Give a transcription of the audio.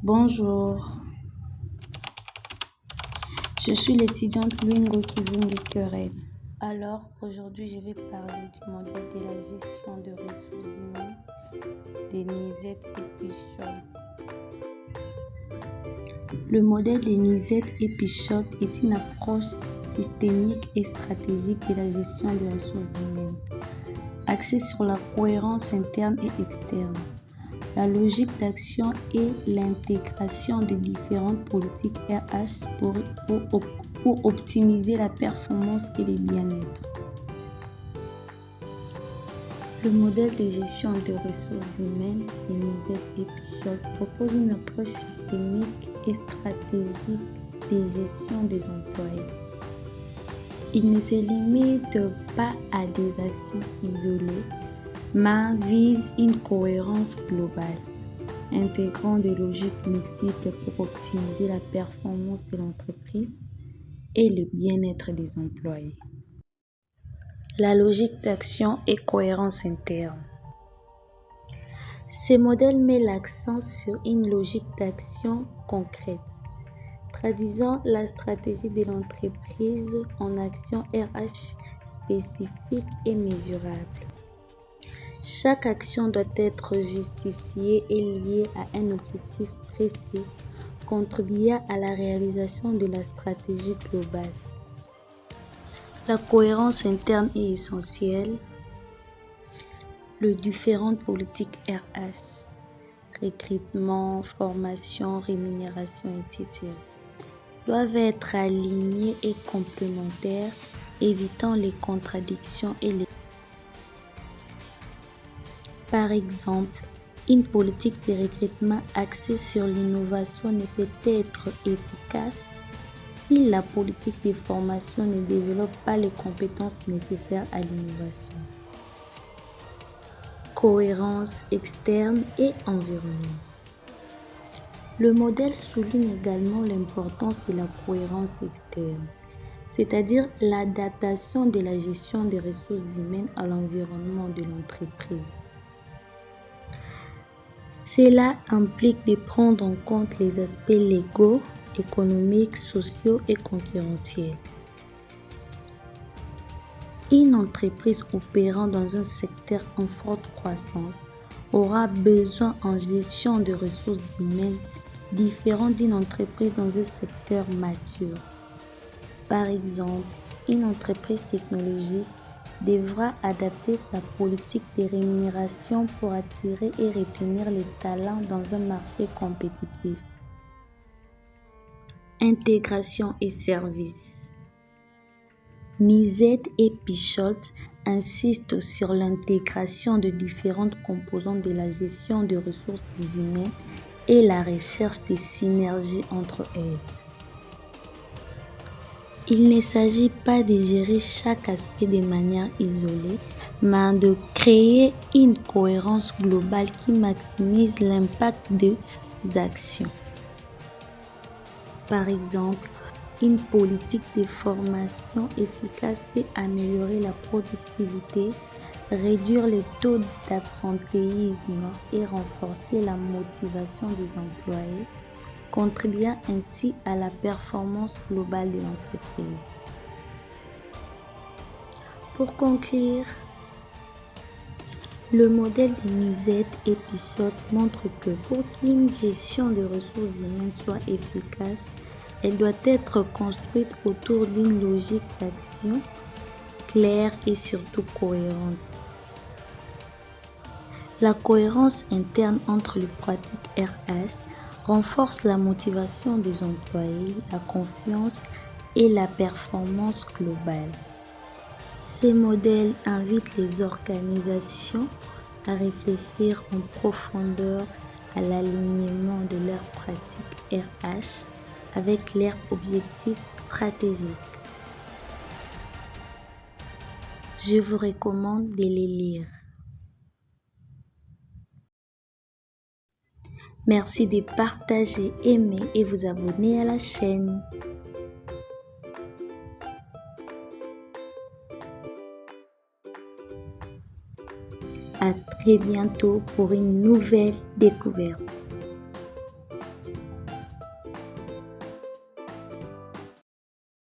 Bonjour, je suis l'étudiante Luingo Kivungi Keren. Alors, aujourd'hui, je vais parler du modèle de la gestion de ressources humaines de Nizet et Pichot. Le modèle de Nizet et Pichot est une approche systémique et stratégique de la gestion des ressources humaines, axée sur la cohérence interne et externe, la logique d'action et l'intégration de différentes politiques RH pour optimiser la performance et le bien-être. Le modèle de gestion de ressources humaines de Nizet et Pichot propose une approche systémique et stratégique de gestion des employés. Il ne se limite pas à des actions isolées, mais vise une cohérence globale, intégrant des logiques multiples pour optimiser la performance de l'entreprise et le bien-être des employés. La logique d'action et cohérence interne. Ce modèle met l'accent sur une logique d'action concrète, traduisant la stratégie de l'entreprise en actions RH spécifiques et mesurables. Chaque action doit être justifiée et liée à un objectif précis, contribuant à la réalisation de la stratégie globale. La cohérence interne est essentielle. Les différentes politiques RH, recrutement, formation, rémunération, etc., doivent être alignées et complémentaires, évitant les contradictions et les... Par exemple, une politique de recrutement axée sur l'innovation ne peut être efficace si la politique de formation ne développe pas les compétences nécessaires à l'innovation. Cohérence externe et environnement. Le modèle souligne également l'importance de la cohérence externe, c'est-à-dire l'adaptation de la gestion des ressources humaines à l'environnement de l'entreprise. Cela implique de prendre en compte les aspects légaux, économiques, sociaux et concurrentiels. Une entreprise opérant dans un secteur en forte croissance aura besoin en gestion de ressources humaines différents d'une entreprise dans un secteur mature. Par exemple, une entreprise technologique devra adapter sa politique de rémunération pour attirer et retenir les talents dans un marché compétitif. Intégration et services. Nizet et Pichot insistent sur l'intégration de différentes composantes de la gestion des ressources humaines et la recherche des synergies entre elles. Il ne s'agit pas de gérer chaque aspect de manière isolée, mais de créer une cohérence globale qui maximise l'impact des actions. Par exemple, une politique de formation efficace peut améliorer la productivité, réduire les taux d'absentéisme et renforcer la motivation des employés, contribuant ainsi à la performance globale de l'entreprise. Pour conclure, le modèle de Nizet et Pichot montre que pour qu'une gestion de ressources humaines soit efficace, elle doit être construite autour d'une logique d'action claire et surtout cohérente. La cohérence interne entre les pratiques RH renforce la motivation des employés, la confiance et la performance globale. Ces modèles invitent les organisations à réfléchir en profondeur à l'alignement de leurs pratiques RH avec leurs objectifs stratégiques. Je vous recommande de les lire. Merci de partager, aimer et vous abonner à la chaîne. À très bientôt pour une nouvelle découverte.